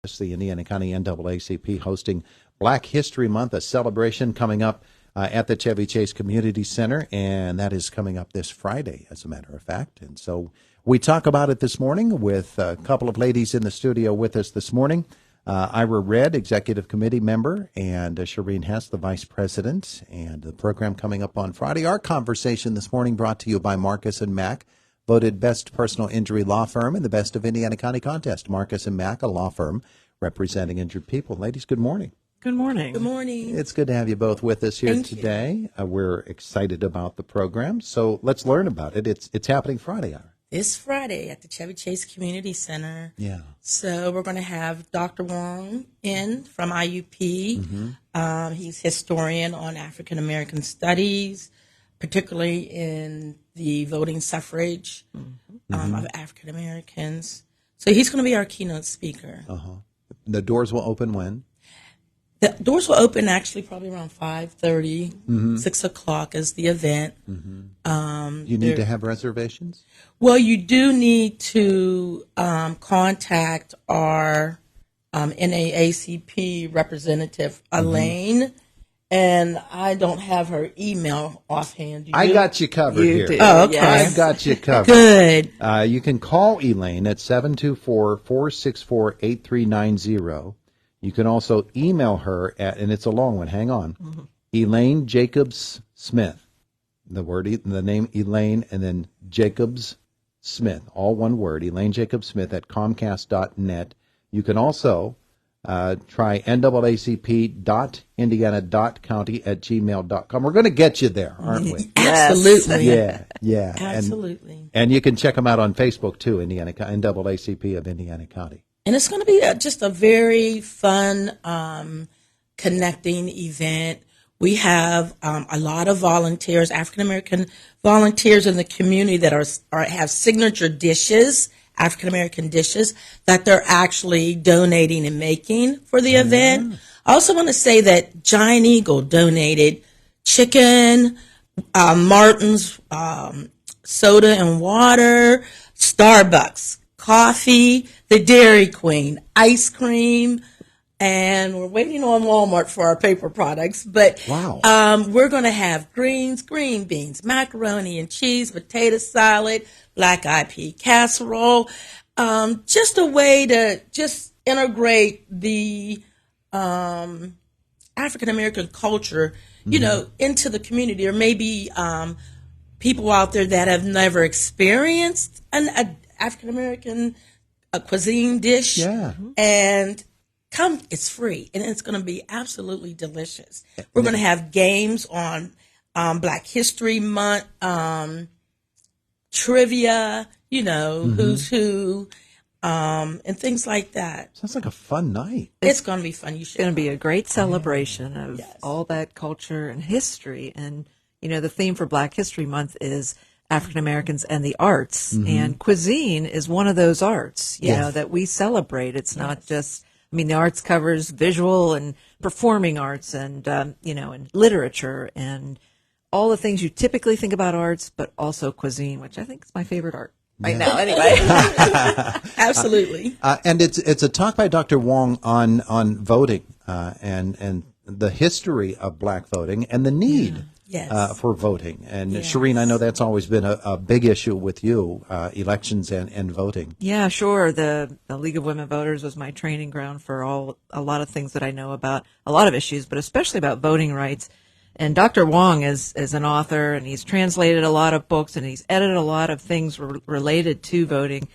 It's the Indiana County NAACP hosting Black History Month, a celebration coming up at the Chevy Chase Community Center, and that is coming up this Friday, as a matter of fact. And so we talk about it this morning with a couple of ladies in the studio with us this morning. Ira Red, Executive Committee member, and Sherene Hess, the Vice President, and the program coming up on Friday. Our conversation this morning brought to you by Marcus & Mack, voted Best Personal Injury Law Firm in the Best of Indiana County contest. Marcus & Mack, a law firm representing injured people. Ladies, good morning. Good morning. Good morning. It's good to have you both with us here today. We're excited about the program, so let's learn about it. It's happening Friday, Ira. This Friday at the Chevy Chase Community Center. Yeah. So we're going to have Dr. Wong in from IUP. Mm-hmm. He's historian on African American studies, particularly in the voting suffrage of African Americans. So he's going to be our keynote speaker. Uh-huh. The doors will open when? The doors will open actually probably around 5:30, 6 o'clock is the event. You need to have reservations? Well, you do need to contact our NAACP representative, Elaine, and I don't have her email offhand. I got you covered here. Do. Oh, okay. I've got you covered. Good. You can call Elaine at 724-464-8390. You can also email her at, and it's a long one, hang on, Elaine Jacobs Smith. The name Elaine, and then Jacobs Smith, all one word, Elaine Jacobs Smith at Comcast.net. You can also try naacp.indiana.county@gmail.com. We're going to get you there, aren't we? Absolutely. Yeah. Absolutely. And you can check them out on Facebook, too, NAACP of Indiana County. And it's going to be just a very fun, connecting event. We have a lot of volunteers, African American volunteers in the community that have signature dishes, African American dishes that they're actually donating and making for the event. I also want to say that Giant Eagle donated chicken, Martin's soda and water, Starbucks coffee, the Dairy Queen ice cream. And we're waiting on Walmart for our paper products. But wow. We're going to have green beans, macaroni and cheese, potato salad, black-eyed pea casserole. Just a way to just integrate the African-American culture, into the community. There may be people out there that have never experienced an African-American cuisine dish. Yeah. And come, it's free, and it's going to be absolutely delicious. We're going to have games on Black History Month, trivia, who's who, and things like that. Sounds like a fun night. It's going to be fun. It's going to be a great celebration of all that culture and history. And, the theme for Black History Month is African Americans and the arts. And cuisine is one of those arts, that we celebrate. It's not just... the arts covers visual and performing arts and, and literature and all the things you typically think about arts, but also cuisine, which I think is my favorite art right now anyway. Absolutely. And it's a talk by Dr. Wong on voting and the history of black voting and the need for voting. And Sherene, I know that's always been a big issue with you, elections and voting. Yeah, sure. The League of Women Voters was my training ground for a lot of things that I know about a lot of issues, but especially about voting rights. And Dr. Wong is an author, and he's translated a lot of books, and he's edited a lot of things related to voting,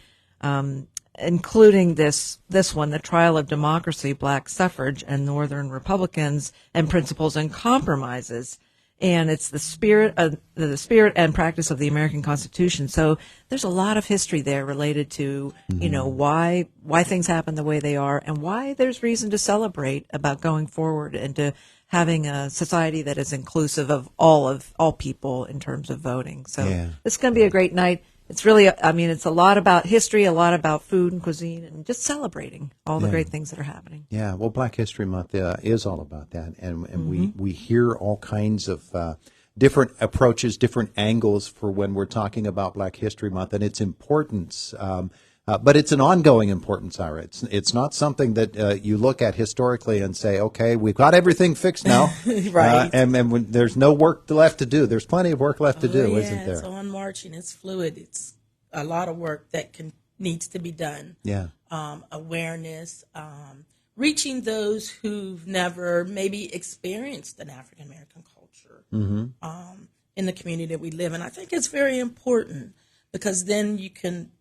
including this one, The Trial of Democracy, Black Suffrage and Northern Republicans and Principles and Compromises. And it's the spirit and practice of the American Constitution. So there's a lot of history there related to, why things happen the way they are and why there's reason to celebrate about going forward and to having a society that is inclusive of all people in terms of voting. So it's going to be a great night. It's really, it's a lot about history, a lot about food and cuisine, and just celebrating all the great things that are happening. Yeah, well, Black History Month is all about that, and we hear all kinds of different approaches, different angles for when we're talking about Black History Month and its importance. But it's an ongoing importance, Ira. It's not something that you look at historically and say, okay, we've got everything fixed now. Right. And when there's no work left to do. There's plenty of work left to do, yeah, isn't there? It's on marching. It's fluid. It's a lot of work that needs to be done. Yeah. Awareness, reaching those who've never maybe experienced an African American culture in the community that we live in. I think it's very important because then you can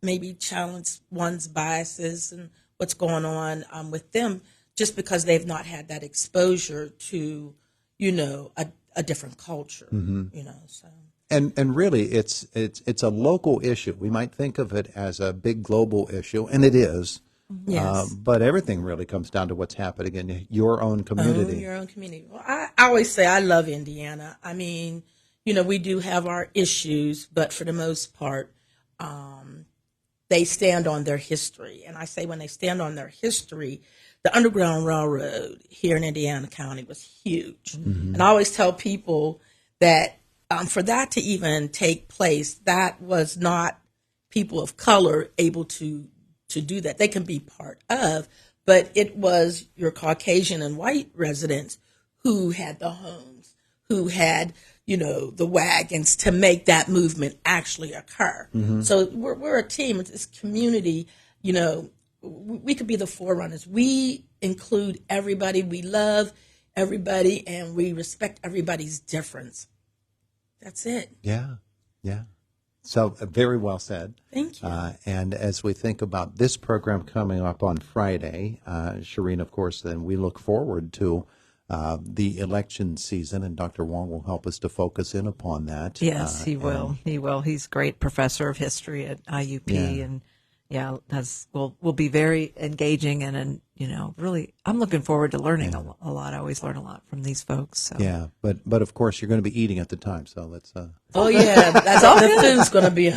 maybe challenge one's biases and what's going on with them just because they've not had that exposure to, a different culture, so. And really, it's a local issue. We might think of it as a big global issue, and it is. Yes. But everything really comes down to what's happening in your own community. Your own community. Well, I always say I love Indiana. I mean, we do have our issues, but for the most part, they stand on their history. And I say when they stand on their history, the Underground Railroad here in Indiana County was huge. And I always tell people that for that to even take place, that was not people of color able to do that. They can be part of, but it was your Caucasian and white residents who had the homes, who had, the wagons to make that movement actually occur. So we're a team. It's this community, we could be the forerunners. We include everybody. We love everybody, and we respect everybody's difference. That's it. Yeah. So very well said. Thank you. And as we think about this program coming up on Friday, Sherene, of course, then we look forward to the election season, and Dr. Wong will help us to focus in upon that. Yes, he will. He will. He's a great professor of history at IUP, and will be very engaging and really, I'm looking forward to learning a lot. I always learn a lot from these folks. So. Yeah, but of course you're going to be eating at the time, so let's. Oh yeah, the food's going to be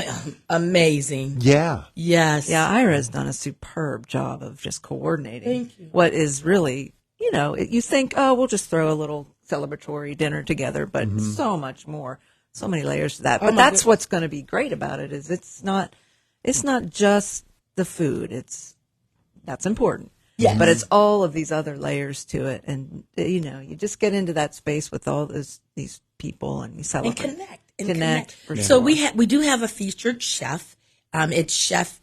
amazing. Yeah. Yes. Yeah, Ira's done a superb job of just coordinating. Thank you. What is really, you think, oh, we'll just throw a little celebratory dinner together, but so much more, so many layers to that. But that's what's going to be great about it is it's not just the food. That's important. Yes. But it's all of these other layers to it. And, you just get into that space with all these people and you celebrate. And connect. For So sure. we do have a featured chef. It's Chef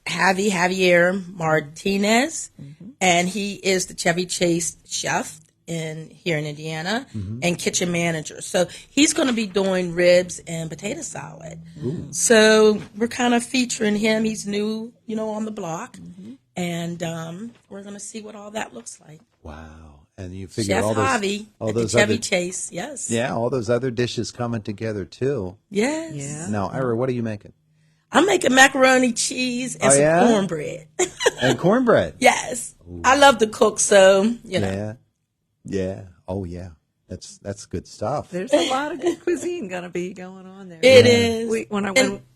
Javier Martinez, and he is the Chevy Chase chef here in Indiana and kitchen manager. So he's going to be doing ribs and potato salad. So we're kind of featuring him. He's new, on the block. And we're going to see what all that looks like. Wow. And you figure Chef all Javi at the Chevy Chase, yes. Yeah, all those other dishes coming together too. Yes. Yeah. Now, Ira, what are you making? I'm making macaroni, cheese, and some cornbread. And cornbread. Yes. Ooh. I love to cook, so, Yeah. Oh, yeah. That's good stuff. There's a lot of good cuisine going to be going on there. It is.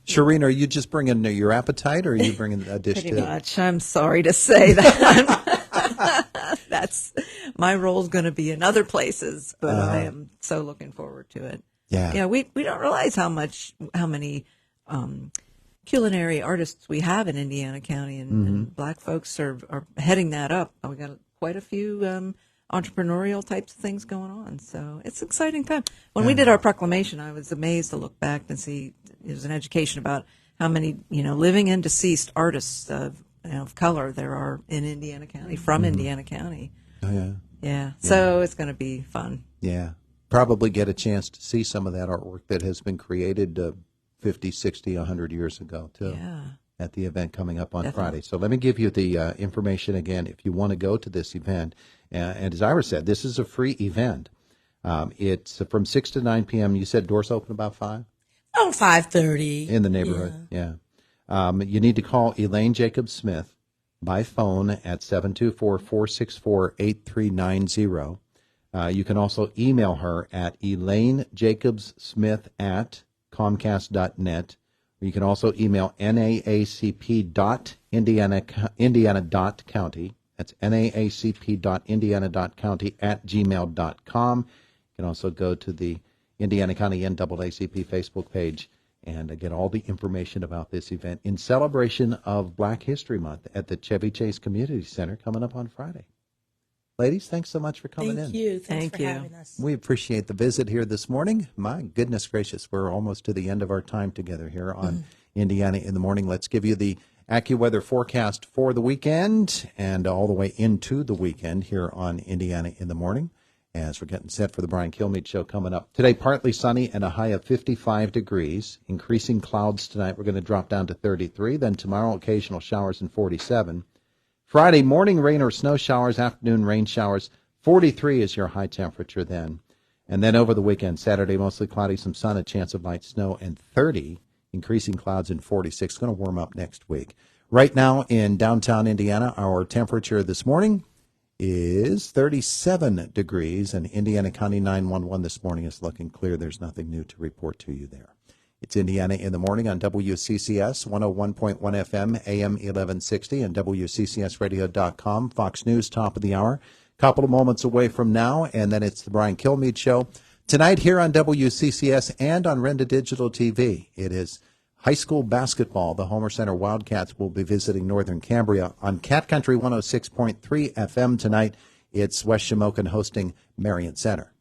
Sherene, are you just bringing your appetite, or are you bringing a dish too? Pretty much. I'm sorry to say that. That's my role's going to be in other places, but I am so looking forward to it. Yeah. Yeah. We don't realize how many culinary artists we have in Indiana County, and Black folks are heading that up. We got quite a few entrepreneurial types of things going on. So it's an exciting time. When we did our proclamation, I was amazed to look back and see there's an education about how many, living and deceased artists of color there are in Indiana County, from Indiana County. Oh, yeah. Yeah. So it's going to be fun. Yeah. Probably get a chance to see some of that artwork that has been created 50, 60, 100 years ago, too. Yeah. At the event coming up on Definitely. Friday. So let me give you the information again if you want to go to this event. And as Ira said, this is a free event. It's from 6 to 9 p.m. You said doors open about 5? Oh, 5:30. In the neighborhood, yeah. You need to call Elaine Jacobs Smith by phone at 724-464-8390. You can also email her at elainejacobssmith@comcast.net. You can also email naacp.indiana.county. That's naacp.indiana.county@gmail.com. You can also go to the Indiana County NAACP Facebook page and get all the information about this event in celebration of Black History Month at the Chevy Chase Community Center coming up on Friday. Ladies, thanks so much for coming in. Thank you. Thanks Thank for you. having us. We appreciate the visit here this morning. My goodness gracious, we're almost to the end of our time together here on Indiana in the Morning. Let's give you the AccuWeather forecast for the weekend and all the way into the weekend here on Indiana in the Morning as we're getting set for the Brian Kilmeade Show coming up. Today, partly sunny and a high of 55 degrees. Increasing clouds tonight. We're going to drop down to 33. Then tomorrow, occasional showers and 47. Friday, morning rain or snow showers, afternoon rain showers. 43 is your high temperature then. And then over the weekend, Saturday, mostly cloudy, some sun, a chance of light snow, and 30. Increasing clouds and 46. Going to warm up next week. Right now in downtown Indiana, our temperature this morning is 37 degrees, and Indiana County 911 this morning is looking clear. There's nothing new to report to you there. It's Indiana in the Morning on WCCS 101.1 FM, AM 1160, and WCCSradio.com. Fox News, top of the hour. Couple of moments away from now, and then it's the Brian Kilmeade Show. Tonight here on WCCS and on Renda Digital TV, it is high school basketball. The Homer Center Wildcats will be visiting Northern Cambria on Cat Country 106.3 FM tonight. It's West Shamokin hosting Marion Center.